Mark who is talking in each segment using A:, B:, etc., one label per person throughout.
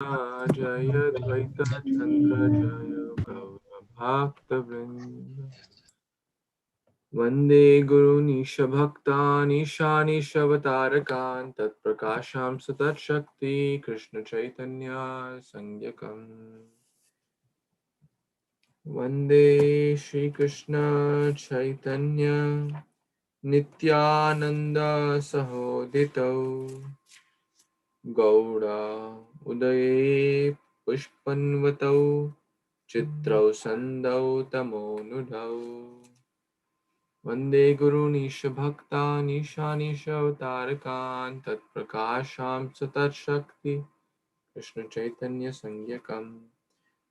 A: Jaya advaita chandra jaya gaura bhakta vrinda. Vande Guru Nisha Bhaktan Ishani Shavatarakant Tat Prakasham Satat Shakti Krishna Chaitanya Sangyakam Vande Shri Krishna Chaitanya Nityananda Sahodito Gaura Udaye Pushpanvatau Chitrau Sandau Tamonudau Vande Guru Nisha Bhakta Nisha Nisha Avtarakan Tat Prakasham Satat Shakti Krishna Chaitanya Sangyakam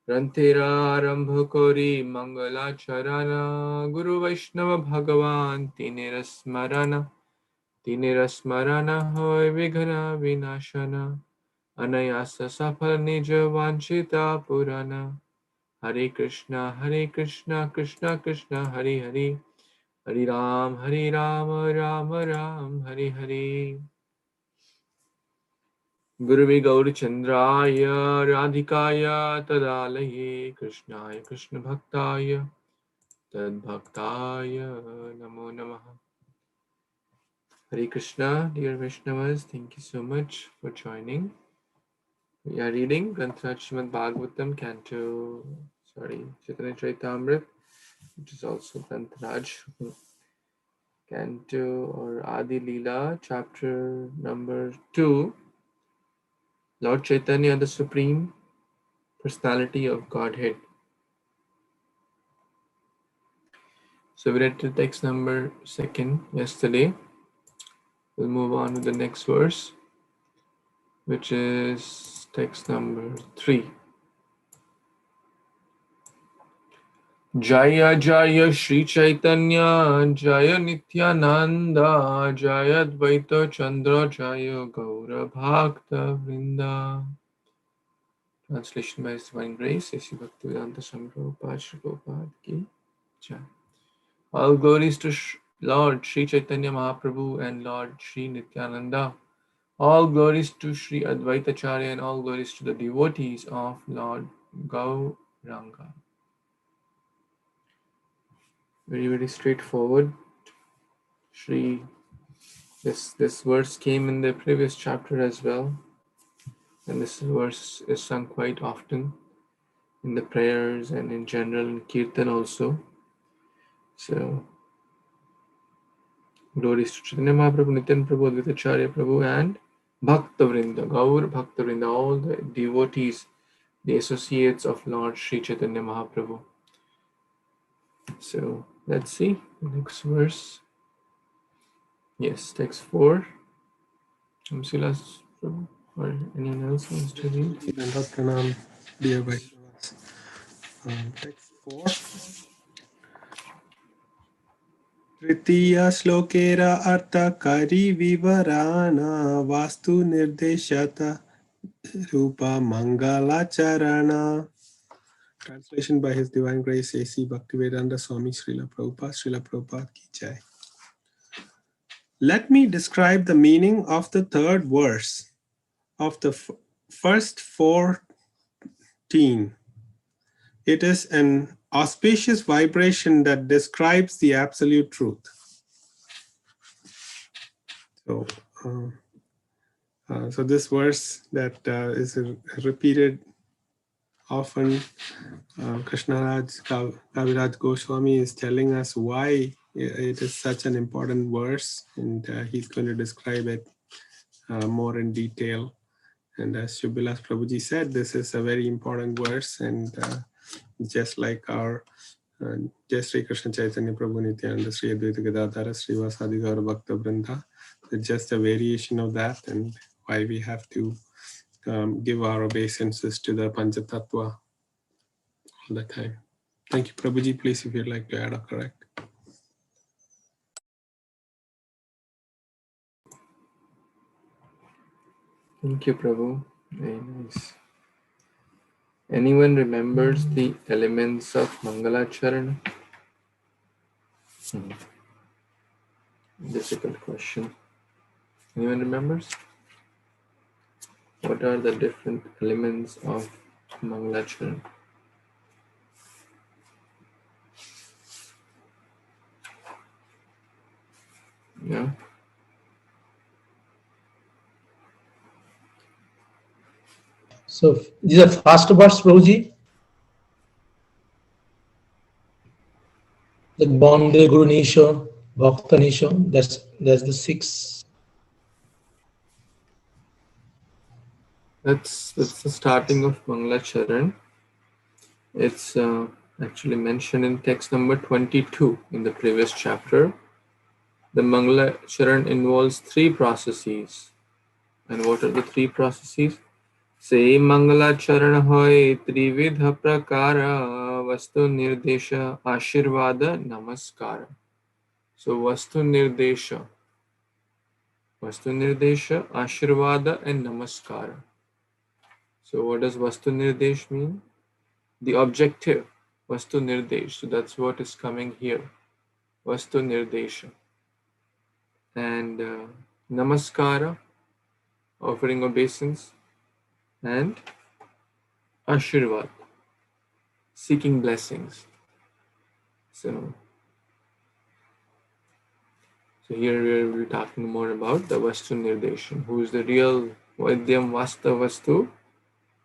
A: Grantira Arambha Kori Mangalacharana Guru Vaishnava Bhagavan Tinirasmarana Hoy Vighna Vinashana Anayasa Safal Nija Vanchita Purana Hare Krishna Krishna Krishna Hare Hare Hare Ram, Ram Ram, Hare Hare. Guruvi Gauri Chandraya, Radhikaya, Tadalaye, Krishnaya, Krishna Bhaktaya, Tad Bhaktaya, Namo Namaha. Hare Krishna, dear Vaishnavas, thank you so much for joining. We are reading Śrīmad-Bhāgavatam, Chaitanya-Caritāmṛta, which is also Granth Canto or Adi-lila, chapter number 2, Lord Chaitanya, the Supreme Personality of Godhead. So we read the text number 2 yesterday. We'll move on to the next verse, which is text number 3. Jaya Jaya Shri Chaitanya, Jaya Nityananda, Jaya Advaita Chandra, Jaya Gaura Bhakta Vrinda. Translation by His Divine Grace, A.C. Bhaktivedanta Swami Prabhupada, Shri Prabhupada Ki Jai. All glories to Lord Sri Chaitanya Mahaprabhu and Lord Sri Nityananda. All glories to Sri Advaita Acharya and all glories to the devotees of Lord Gauranga. Very, very straightforward. This verse came in the previous chapter as well. And this verse is sung quite often in the prayers and in general in Kirtan also. So, glories to Chaitanya Mahaprabhu, Nityam Prabhu, Advaita Acharya Prabhu, and Bhakta Vrinda, Gaur Bhakta Vrinda, all the devotees, the associates of Lord Sri Chaitanya Mahaprabhu. So, let's see the next verse. Yes, text 4. Silas Prabhu or anyone else wants to read?
B: Pranam, dear Vaishnavas. Text 4. Tritiya Shlokera Artha Kari Vivarana Vastu Nirdeshata Rupa Mangalacharana. Translation by His Divine Grace A.C. Bhaktivedanta Swami Srila Prabhupada Ki Jai. Let me describe the meaning of the third verse of the first 14. It is an auspicious vibration that describes the absolute truth. So this verse that is repeated often, Krishnaraj Kaviraj Goswami is telling us why it is such an important verse, and he's going to describe it more in detail. And as Shubhilas Prabhuji said, this is a very important verse, and just like our Jai Sri Krishna Chaitanya Prabhu Nityananda Sri Advaita Gadadhara Srivasadi Gaura Bhakta Vrinda, it's just a variation of that, and why we have to give our obeisances to the Panchatattva all the time. Thank you, Prabhuji. Please, if you'd like to add or correct.
A: Thank you, Prabhu. Very nice. Anyone remembers the elements of Managalacharan? Difficult question. Anyone remembers? What are the different elements of Managalacharan? Yeah.
C: So these are fast verse, Prabhuji. Like Bande Guru Nisha, Bhakta Nisha, that's the 6.
A: That's the starting of Managalacharan. It's actually mentioned in text number 22 in the previous chapter. The Managalacharan involves 3 processes. And what are the 3 processes? Say Managalacharan hoy trividha prakara vastu nirdesha ashirvada namaskara. So Vastu Nirdesha, Ashirvada and Namaskara. So what does Vastu Nirdesh mean? The objective, Vastu Nirdesh. So that's what is coming here, Vastu Nirdesha. And Namaskara, offering obeisance, and Ashirvad, seeking blessings. So here we will be talking more about the Vastu Nirdeshan, who is the real Nityam Vasta Vastu,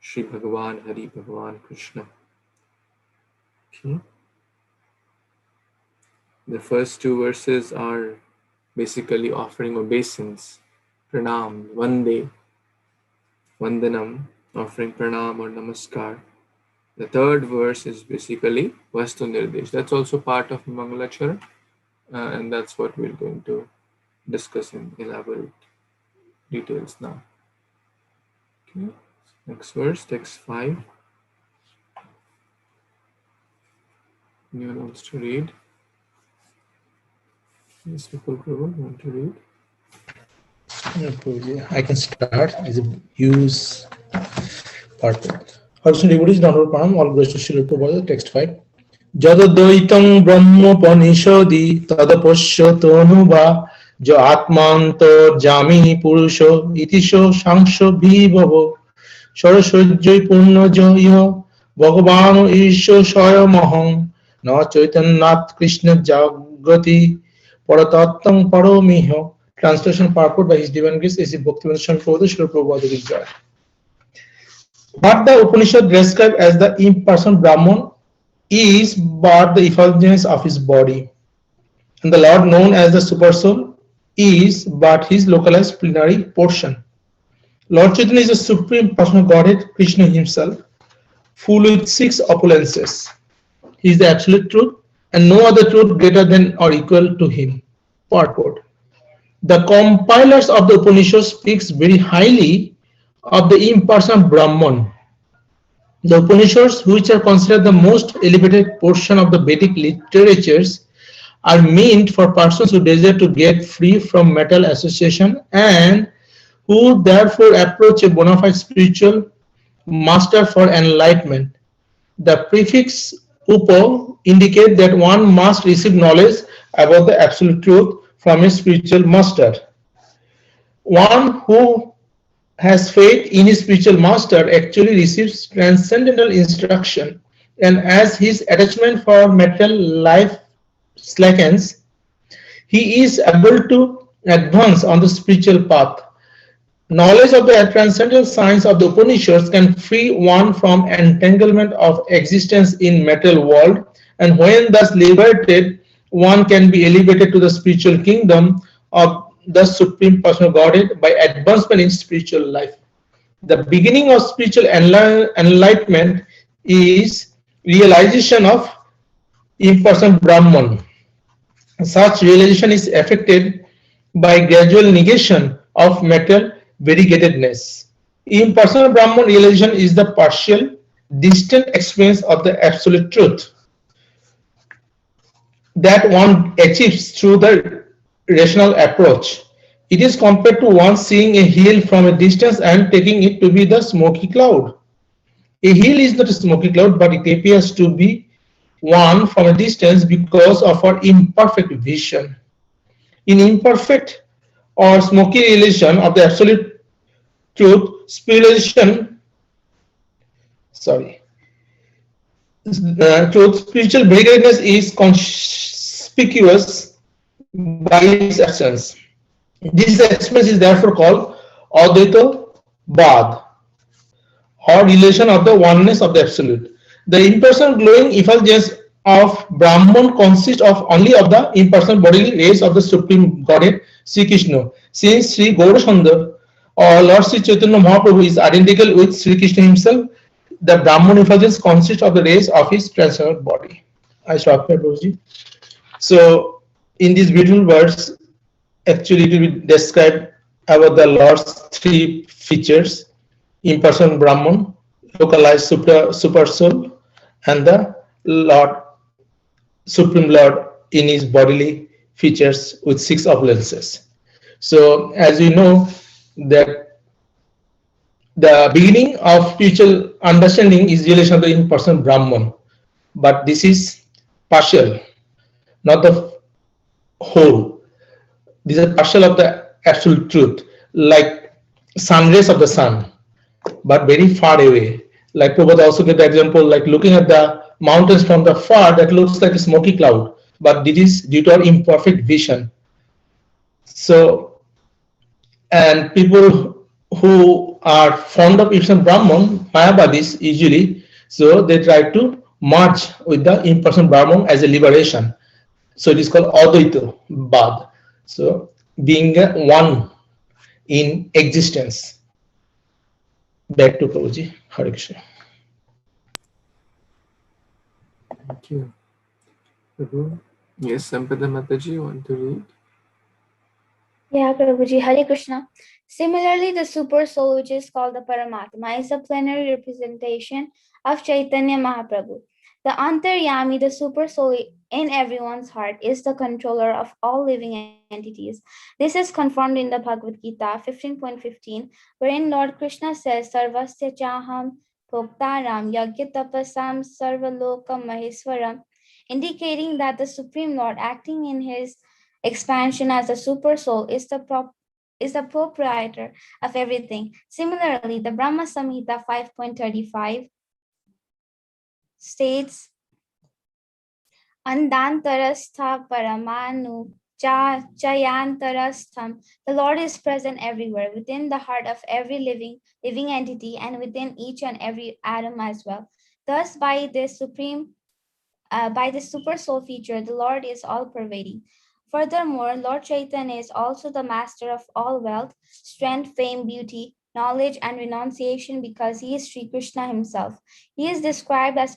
A: Shri Bhagavan Hari Bhagavan Krishna. Okay. The first 2 verses are basically offering obeisance, pranam, vande, vandanam, offering pranam or namaskar. The 3rd verse is basically Vastu Nirdesh. That's also part of Managalacharan, and that's what we're going to discuss in elaborate details now. Okay. Next verse, text 5. Anyone wants to read? Yes, Prabhu, want to read?
C: Yeah, Prabhuji. I can start as a use part. Harshun devotees, Dhanur Pranam, all grace to Srila Prabhupada, text 5. Jadadvaitam brahmopanishadi tadapasya tanuva jo atmanto jamini purusho itisho sangsho bhibhavo saraswajjai purna jaya bhagavano isho swayamaham na chaitanyat krishna jagrati paratattam paromiho. Translation purport by His Divine Grace A.C. Bhaktivedanta Swami Prabhupada Srila Prabhupada Ki Jai. What the Upanishad describe as the impersonal Brahman is but the effulgence of his body, and the Lord known as the Supersoul is but his localized plenary portion. Lord Chaitanya is the Supreme Personal Godhead, Krishna himself, full with 6 opulences. He is the absolute truth, and no other truth greater than or equal to him. Purport. The compilers of the Upanishad speaks very highly of the impersonal Brahman. The Upanishads, which are considered the most elevated portion of the Vedic literatures, are meant for persons who desire to get free from mental association and who therefore approach a bona fide spiritual master for enlightenment. The prefix upo indicates that one must receive knowledge about the absolute truth from a spiritual master. One who has faith in his spiritual master actually receives transcendental instruction, and as his attachment for material life slackens, he is able to advance on the spiritual path. Knowledge of the transcendental science of the Upanishads can free one from entanglement of existence in material world, and when thus liberated, one can be elevated to the spiritual kingdom of the Supreme Personal Godhead by advancement in spiritual life. The beginning of spiritual enlightenment is realization of impersonal Brahman. Such realization is effected by gradual negation of material variegatedness. Impersonal Brahman realization is the partial, distant experience of the absolute truth that one achieves through the rational approach. It is compared to one seeing a hill from a distance and taking it to be the smoky cloud. A hill is not a smoky cloud, but it appears to be one from a distance because of our imperfect vision. In imperfect or smoky realization of the absolute truth, spiritual vehiculateness is conspicuous by its absence. This absence is therefore called advaita vada, or relation of the oneness of the absolute. The impersonal glowing effulgence of Brahman consists of only of the impersonal bodily rays of the Supreme Godhead, Sri Krishna. Since Sri Gaurasundar or Lord Sri Chaitanya Mahaprabhu is identical with Sri Krishna himself, the Brahman effulgence consists of the rays of his transcendental body. I stop here, Prabhuji. So, in these beautiful words, actually it will be described about the Lord's three features: impersonal Brahman, localized super soul, and the Lord, Supreme Lord in his bodily features with six opulences. So, as you know, that the beginning of spiritual understanding is relation to the impersonal Brahman, but this is partial, not the whole. This is partial of the absolute truth, like sun rays of the sun, but very far away. Like Prabhupada also gave the example, like looking at the mountains from the far, that looks like a smoky cloud, but it is due to our imperfect vision. So, and people who are fond of Krishna Brahman, Mayavadis usually, so they try to merge with the impersonal Brahman as a liberation. So it is called advaita Bad. So being one in existence. Back to Prabhuji. Hare Krishna.
A: Thank you. Prabhu? Yes, Sampada Mataji, you want to read?
D: Yeah, Prabhuji, Hare Krishna. Similarly, the super soul, which is called the Paramatma, is a plenary representation of Chaitanya Mahaprabhu. The Antaryami, the super soul in everyone's heart, is the controller of all living entities. This is confirmed in the Bhagavad Gita 15.15, wherein Lord Krishna says, Sarvasya chaham bhoktaram yagyatapasam sarvalokam maheswaram, indicating that the Supreme Lord, acting in his expansion as a super soul, is the proprietor of everything. Similarly, the Brahma Samhita 5.35 states, Andantarastha paramanu chayantarastham. The Lord is present everywhere, within the heart of every living entity, and within each and every atom as well. Thus, by this super soul feature, the Lord is all pervading. Furthermore, Lord Chaitanya is also the master of all wealth, strength, fame, beauty, knowledge, and renunciation because he is Sri Krishna himself. He is described as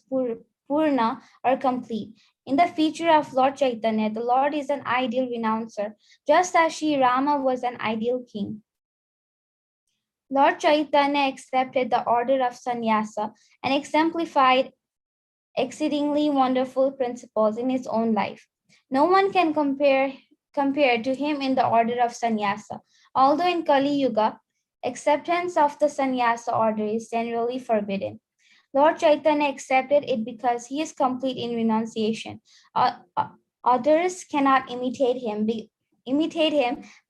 D: Purna or complete. In the feature of Lord Chaitanya, the Lord is an ideal renouncer, just as Sri Rama was an ideal king. Lord Chaitanya accepted the order of sannyasa and exemplified exceedingly wonderful principles in his own life. No one can compare to him in the order of sannyasa. Although in Kali Yuga, acceptance of the sannyasa order is generally forbidden. Lord Chaitanya accepted it because he is complete in renunciation. Others cannot imitate him,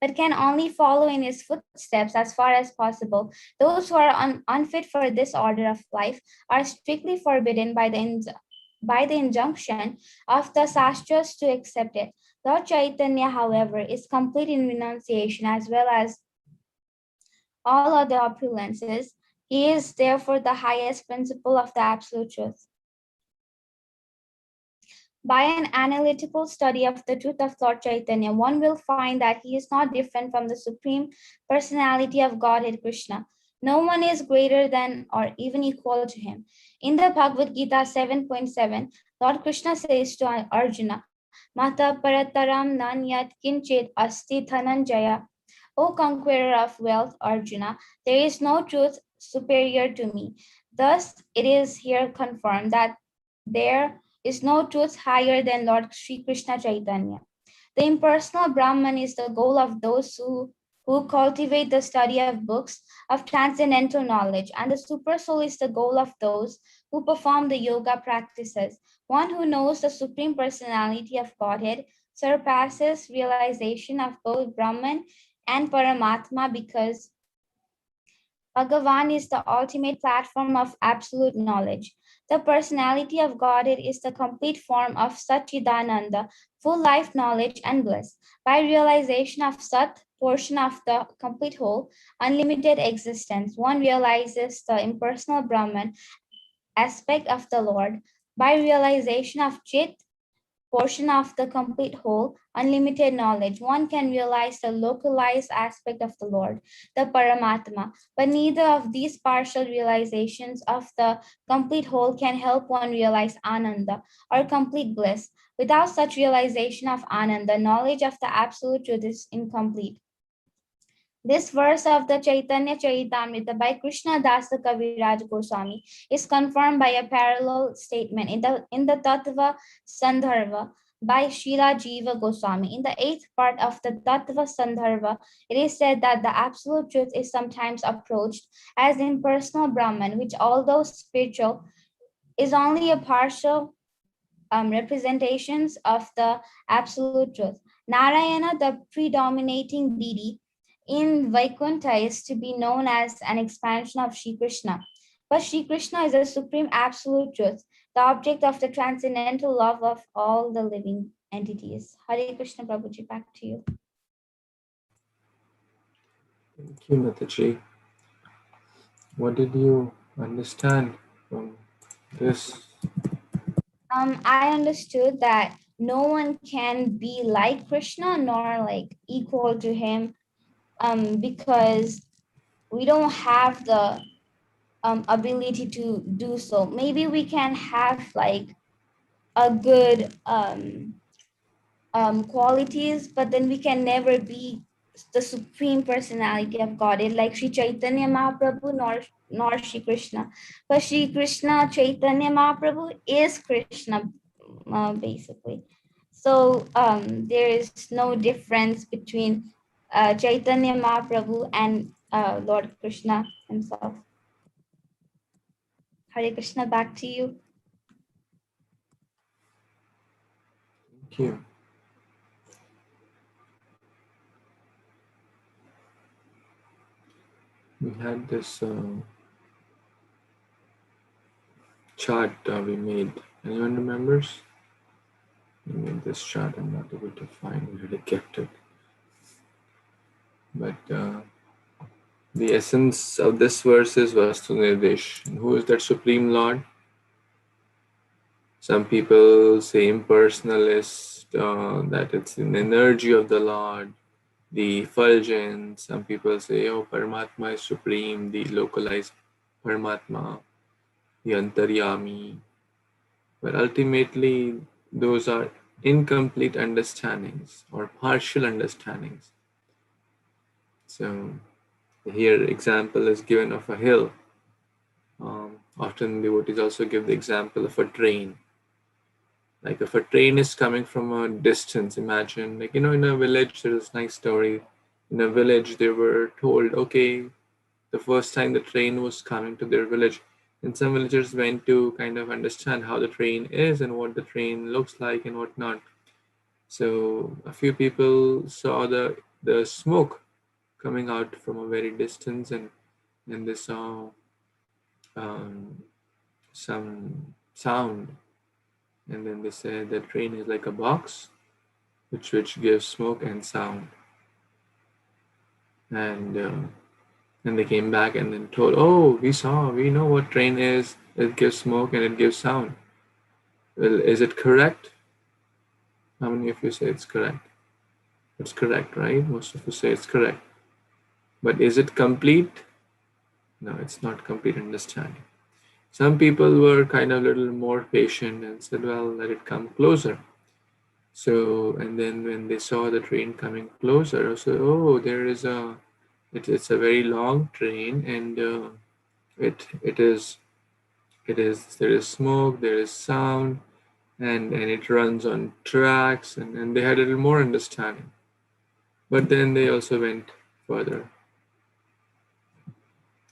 D: but can only follow in his footsteps as far as possible. Those who are unfit for this order of life are strictly forbidden by the injunction of the Sastras to accept it. Lord Chaitanya, however, is complete in renunciation as well as all other opulences. He is therefore the highest principle of the absolute truth. By an analytical study of the truth of Lord Chaitanya, one will find that he is not different from the Supreme Personality of Godhead Krishna. No one is greater than or even equal to him. In the Bhagavad Gita 7.7, Lord Krishna says to Arjuna, Mata parataram nanyat kinchit asti dhananjaya. O conqueror of wealth, Arjuna, there is no truth superior to me. Thus, it is here confirmed that there is no truth higher than Lord Sri Krishna Chaitanya. The impersonal Brahman is the goal of those who cultivate the study of books of transcendental knowledge, and the super soul is the goal of those who perform the yoga practices. One who knows the Supreme Personality of Godhead surpasses realization of both Brahman and Paramatma because Bhagavan is the ultimate platform of absolute knowledge. The personality of Godhead is the complete form of Satchidananda, full life knowledge and bliss. By realization of Sat, portion of the complete whole, unlimited existence, one realizes the impersonal Brahman aspect of the Lord. By realization of Chit, portion of the complete whole, unlimited knowledge, one can realize the localized aspect of the Lord, the Paramatma. But neither of these partial realizations of the complete whole can help one realize ananda or complete bliss. Without such realization of ananda, knowledge of the absolute truth is incomplete. This verse of the Caitanya-Caritāmṛta by Krishna Dasa Kaviraj Goswami is confirmed by a parallel statement in the Tattva Sandharva by Srila Jiva Goswami. In the 8th part of the Tattva Sandharva, it is said that the absolute truth is sometimes approached as impersonal Brahman, which although spiritual, is only a partial representations of the absolute truth. Narayana, the predominating deity in Vaikuntha, is to be known as an expansion of Sri Krishna. But Sri Krishna is the supreme absolute truth, the object of the transcendental love of all the living entities. Hare Krishna Prabhuji, back to you.
A: Thank you, Mataji. What did you understand from this?
D: I understood that no one can be like Krishna nor like equal to him, because we don't have the ability to do so. Maybe we can have like a good qualities, but then we can never be the supreme personality of Godhead, like Sri Chaitanya Mahaprabhu nor Sri Krishna. But Sri Krishna Chaitanya Mahaprabhu is Krishna, basically. So there is no difference between Chaitanya Mahaprabhu and Lord Krishna himself. Hare Krishna, back to you.
A: Thank you. We had this chart we made. Anyone remembers? We made this chart. I'm not able to find where I kept it. But the essence of this verse is Vastu Nirdesh. And who is that Supreme Lord? Some people say impersonalist, that it's an energy of the Lord, the effulgent. Some people say, oh, Paramatma is supreme, the localized Paramatma, the Antaryami. But ultimately, those are incomplete understandings or partial understandings. So here example is given of a hill. Often devotees also give the example of a train. Like if a train is coming from a distance, imagine, like, in a village, there's a nice story. In a village, they were told, okay, the first time the train was coming to their village, and some villagers went to kind of understand how the train is and what the train looks like and whatnot. So a few people saw the smoke coming out from a very distance, and they saw some sound. And then they said the train is like a box which gives smoke and sound. And they came back and then told, oh, we know what train is. It gives smoke and it gives sound. Well, is it correct? How many of you say it's correct? It's correct, right? Most of you say it's correct. But is it complete? No, it's not complete understanding. Some people were kind of a little more patient and said, well, let it come closer. So, and then when they saw the train coming closer, so, oh, there is it's a very long train, and there is smoke, there is sound, and it runs on tracks, and they had a little more understanding. But then they also went further.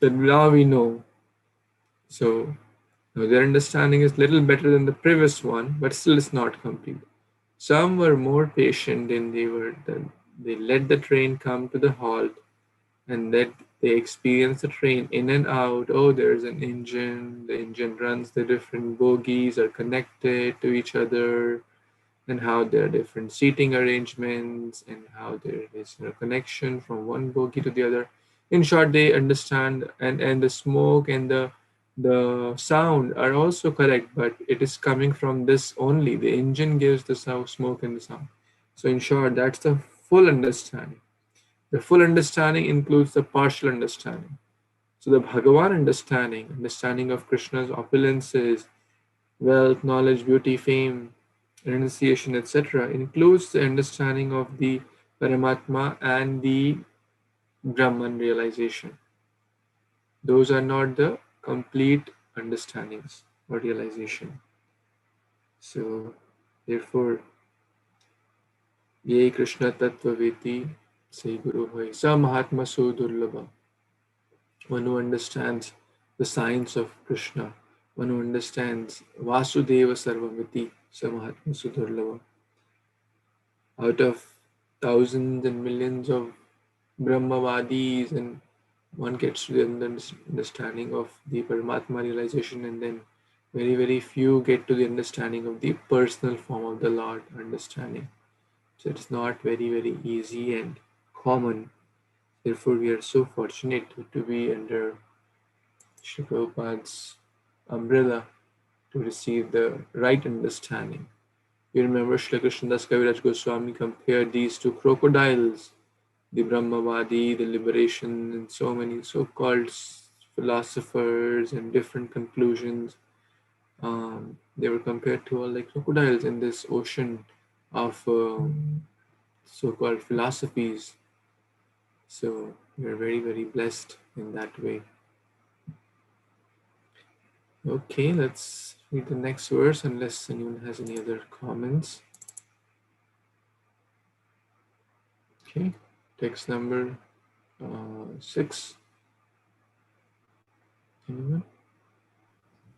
A: Then now we know. So their understanding is little better than the previous one, but still it's not complete. Some were more patient, and they let the train come to the halt, and that They experience the train in and out. Oh, there's an engine. The engine runs. The different bogies are connected to each other, and how there are different seating arrangements, and how there is a connection from one bogie to the other. In short, they understand, and the smoke and the sound are also correct, but it is coming from this only. The engine gives the smoke and the sound. So in short, that's the full understanding. The full understanding includes the partial understanding. So the Bhagavan understanding of Krishna's opulences, wealth, knowledge, beauty, fame, renunciation, etc., includes the understanding of the Paramatma and the Brahman realization. Those are not the complete understandings or realization. So, therefore, Ye Krishna Tattva Veti, say Guru Hoy, Sa Mahatma So Durlabha. One who understands the science of Krishna, one who understands Vasudeva Sarvamiti, Sa Mahatma So Durlabha. Out of thousands and millions of Brahmavadis, and one gets to the understanding of the Paramatma realization, and then very, very few get to the understanding of the personal form of the Lord understanding. So it's not very, very easy and common. Therefore, we are so fortunate to be under Srila Prabhupada's umbrella to receive the right understanding. You remember Srila Krishnadas Kaviraj Goswami compared these to crocodiles, the Brahmavadi, the liberation, and so many so-called philosophers and different conclusions. They were compared to all like crocodiles in this ocean of so-called philosophies. So we are very, very blessed in that way. Okay, let's read the next verse unless anyone has any other comments. Okay, text number 6. Anyone?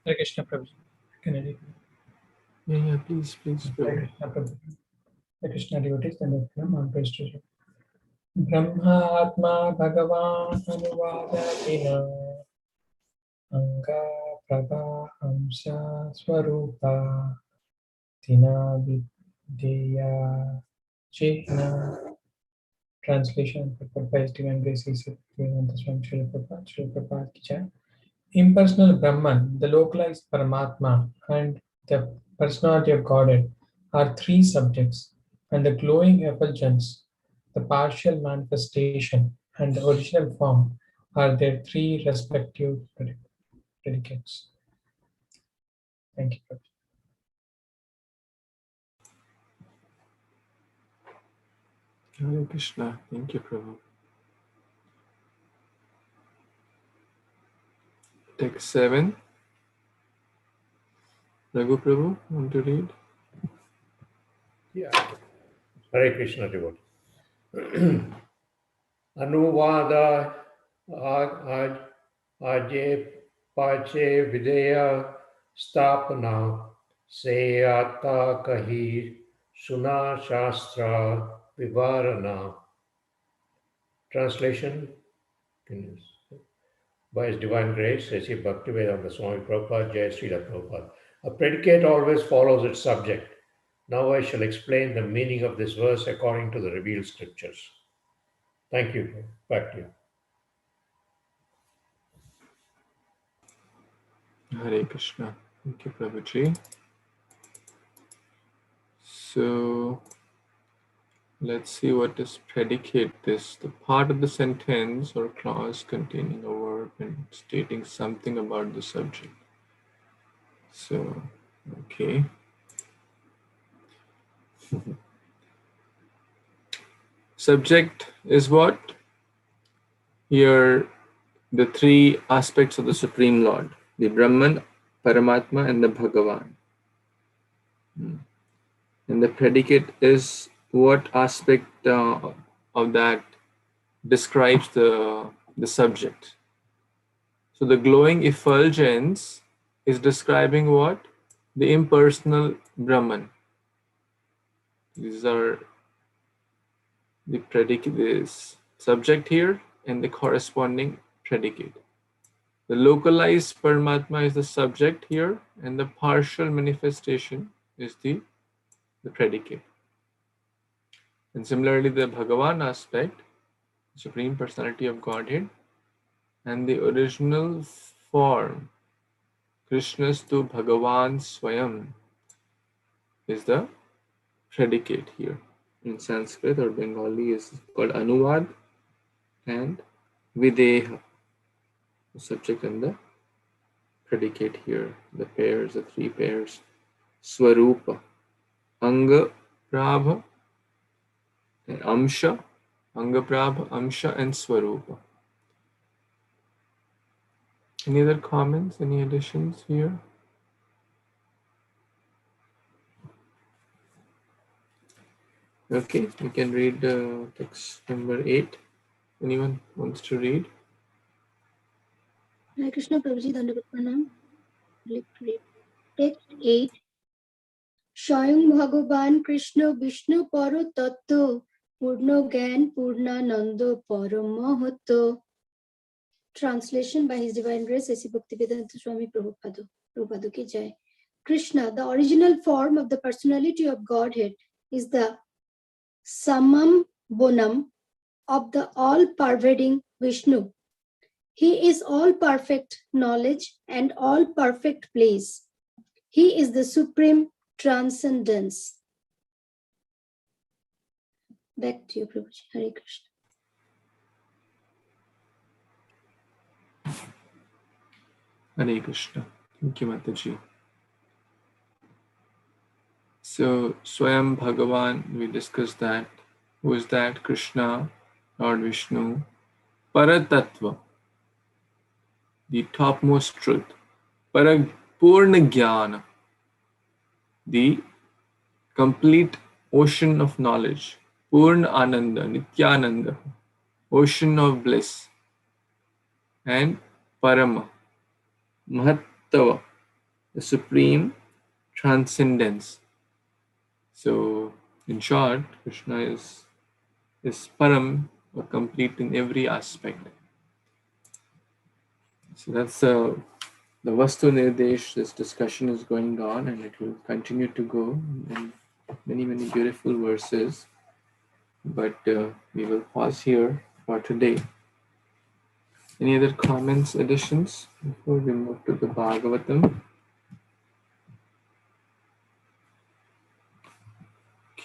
C: Hare Krishna Prabhu. Can I read?
A: Yeah, please,
C: Hare
A: Prabhu.
C: Krishna Prabhu. Hare Krishna devotees and the film on page 2. Brahmatma Bhagavan Anuvadadina Anga Prabha Amsa Swarupa Tina Vidya Chihna. Translation purport by His Divine Grace is Srila Ki Jai. Impersonal Brahman, the localized Paramatma, and the personality of Godhead are three subjects, and the glowing effulgence, the partial manifestation, and the original form are their three respective predicates. Thank you.
A: Hare Krishna. Thank you, Prabhu. Text 7. Raghu Prabhu, want to read?
E: Yeah. Hare Krishna devotee. Anuvada aje pache videya stapana seyata kahi suna shastra vivarana. Translation. By His Divine Grace, Sri Bhaktivedanta Swami Prabhupada, Jai Srila Prabhupada. A predicate always follows its subject. Now I shall explain the meaning of this verse according to the revealed scriptures. Thank you. Back to you.
A: Hare Krishna. Thank you, Prabhuji. So let's see what is predicate this. The part of the sentence or clause containing a verb and stating something about the subject. So, okay. Subject is what? Here, the three aspects of the Supreme Lord, the Brahman, Paramatma, and the Bhagavan. And the predicate is what aspect of that describes the subject. So the glowing effulgence is describing what? The impersonal Brahman. These are the predicate, this subject here and the corresponding predicate. The localized Paramatma is the subject here, and the partial manifestation is the predicate. And similarly, the Bhagavan aspect, Supreme Personality of Godhead, and the original form, Krishnastu Bhagavan Swayam, is the predicate here. In Sanskrit or Bengali is called Anuvad and Videha, the subject and the predicate here. The pairs, the three pairs. Swarupa, Anga Prabha, and Amsha, Anga Prabha, Amsha, and Swarupa. Any other comments, any additions here? Okay, we can read text number 8. Anyone wants to read?
F: Hare Krishna Prabhuji, Dandavat Pranam. Text 8. Swayam Bhagavan Krishna Vishnu Paro Tattva Purno Gyan Purnananda Paramahatma. Translation by His Divine Grace A.C. Bhaktivedanta Swami Prabhupada ki jai. Krishna, the original form of the personality of Godhead, is the Samam Bonam of the all-pervading Vishnu. He is all perfect knowledge and all perfect place. He is the supreme transcendence. Back to you, Prabhuji. Hare Krishna.
A: Hare Krishna. Thank you, Mataji. So, Swayam Bhagavan, we discussed that. Who is that? Krishna, Lord Vishnu. Paratattva, the topmost truth. Purna Jnana, the complete ocean of knowledge. Purna Ananda, Nityananda, ocean of bliss. And Parama, Mahattava, the supreme transcendence. So, in short, Krishna is Param, or complete in every aspect. So that's the Vastu Nirdesh. This discussion is going on and it will continue to go in many, many beautiful verses. But we will pause here for today. Any other comments, additions before we move to the Bhagavatam?